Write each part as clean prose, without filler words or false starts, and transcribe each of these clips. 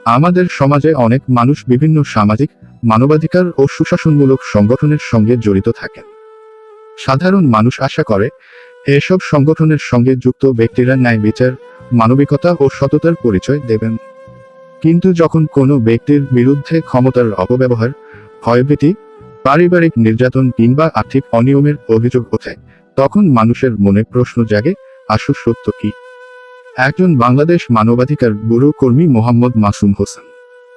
আমাদের সমাজে অনেক মানুষ বিভিন্ন সামাজিক, মানবাধিকার ও সুশাসনমূলক সংগঠনের সঙ্গে জড়িত থাকেন। সাধারণ মানুষ আশা করে এসব সংগঠনের সঙ্গে যুক্ত ব্যক্তিরা ন্যায় বিচার, মানবিকতা ও সততার পরিচয় দেবেন। কিন্তু যখন কোনো ব্যক্তির বিরুদ্ধে ক্ষমতার অপব্যবহার, ভয়ভীতি, পারিবারিক নির্যাতন কিংবা আর্থিক অনিয়মের অভিযোগ ওঠে, তখন মানুষের মনে প্রশ্ন জাগে, আসল সত্য কি? একজন বাংলাদেশ মানবাধিকার ব্যুরো কর্মী মোহাম্মদ মাসুম হোসেন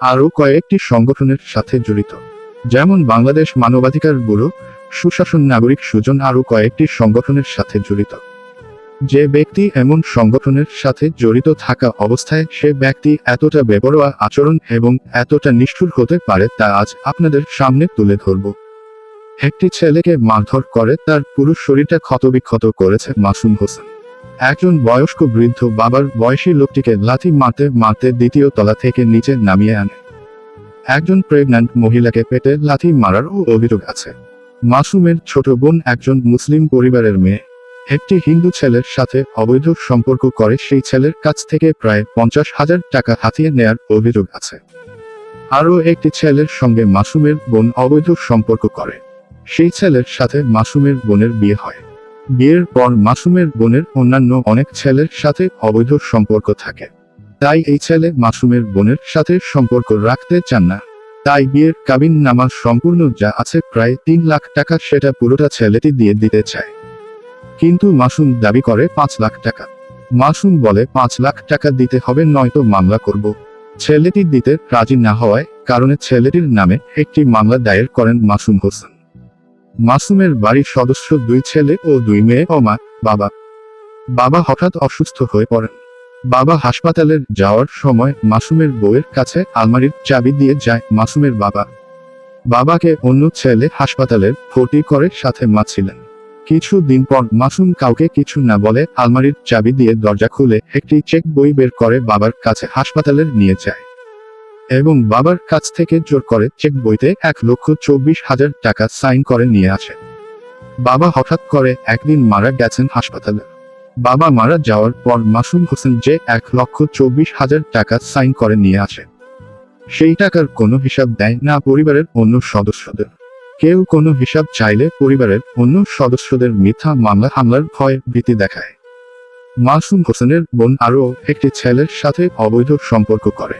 আরও কয়েকটি সংগঠনের সাথে জড়িত, যেমন বাংলাদেশ মানবাধিকার ব্যুরো, সুশাসন, নাগরিক সুজন আরও কয়েকটি সংগঠনের সাথে জড়িত। যে ব্যক্তি এমন সংগঠনের সাথে জড়িত থাকা অবস্থায় সে ব্যক্তি এতটা বেপরোয়া আচরণ এবং এতটা নিষ্ঠুর হতে পারে তা আজ আপনাদের সামনে তুলে ধরব। একটি ছেলেকে মারধর করে তার পুরো শরীরটা ক্ষতবিক্ষত করেছে মাসুম হোসেন। একজন বয়স্ক বৃদ্ধ বাবার বয়সী লোকটিকে লাথি মারতে মারতে দ্বিতীয় তলা থেকে নিচে নামিয়ে আনে। একজন প্রেগন্যান্ট মহিলাকে পেটে লাথি মারারও অভিযোগ আছে। মাসুমের ছোট বোন একজন মুসলিম পরিবারের মেয়ে। একটি হিন্দু ছেলের সাথে অবৈধ সম্পর্ক করে সেই ছেলের কাছ থেকে প্রায় 50,000 টাকা হাতিয়ে নেয়ার অভিযোগ আছে। আরও একটি ছেলের সঙ্গে মাসুমের বোন অবৈধ সম্পর্ক করে। সেই ছেলের সাথে মাসুমের বোনের বিয়ে হয়। বিয়ের পর মাসুমের বোনের অন্যান্য অনেক ছেলের সাথে অবৈধ সম্পর্ক থাকে। তাই এই ছেলে মাসুমের বোনের সাথে সম্পর্ক রাখতে চান না। তাই বিয়ের কাবিননামা সম্পূর্ণ যা আছে প্রায় 3 লাখ টাকা সেটা পুরোটা ছেলেটি দিয়ে দিতে চায়। কিন্তু মাসুম দাবি করে 5 লাখ টাকা। মাসুম বলে 5 লাখ টাকা দিতে হবে নয়তো মামলা করব। ছেলেটি দিতে রাজি না হওয়ায় কারণে ছেলেটির নামে একটি মামলা দায়ের করেন মাসুম হোসেন। মাসুমের বাড়ির সদস্য 2 ছেলে ও 2 মেয়ে ও মা, বাবা হঠাৎ অসুস্থ হয়ে পড়েন। বাবা হাসপাতালে যাওয়ার সময় মাসুমের বউয়ের কাছে আলমারির চাবি দিয়ে যায় মাসুমের বাবা। বাবাকে অন্য ছেলে হাসপাতালে ভর্তি করে, সাথে মা ছিলেন। কিছু দিন পর মাসুম কাউকে কিছু না বলে আলমারির চাবি দিয়ে দরজা খুলে একটি চেক বই বের করে বাবার কাছে হাসপাতালে নিয়ে যায় এবং বাবার কাছ থেকে জোর করে চেক বইতে 1,24,000 টাকা সাইন করে নিয়ে আসে। বাবা হঠাৎ করে একদিন মারা গেছেন হাসপাতালে। বাবা মারা যাওয়ার পর মাসুম হোসেন যে 1,24,000 টাকা সাইন করে নিয়ে আসে, সেই টাকার কোনো হিসাব দেয় না পরিবারের অন্য সদস্যদের। কেউ কোনো হিসাব চাইলে পরিবারের অন্য সদস্যদের মিথ্যা মামলা হামলার ভয় ভীতি দেখায়। মাসুম হোসেনের বোন আরও একটি ছেলের সাথে অবৈধ সম্পর্ক করে।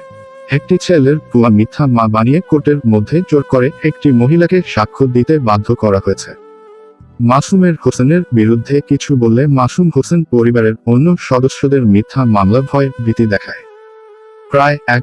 একটি ছেলের ভুয়া মিথ্যা মা বানিয়ে কোর্টের মধ্যে জোর করে একটি মহিলাকে সাক্ষ্য দিতে বাধ্য করা হয়েছে। মাসুমের হোসেনের বিরুদ্ধে কিছু বললে মাসুম হোসেন পরিবারের অন্য সদস্যদের মিথ্যা মামলা ভয় ভীতি দেখায়। প্রায় 1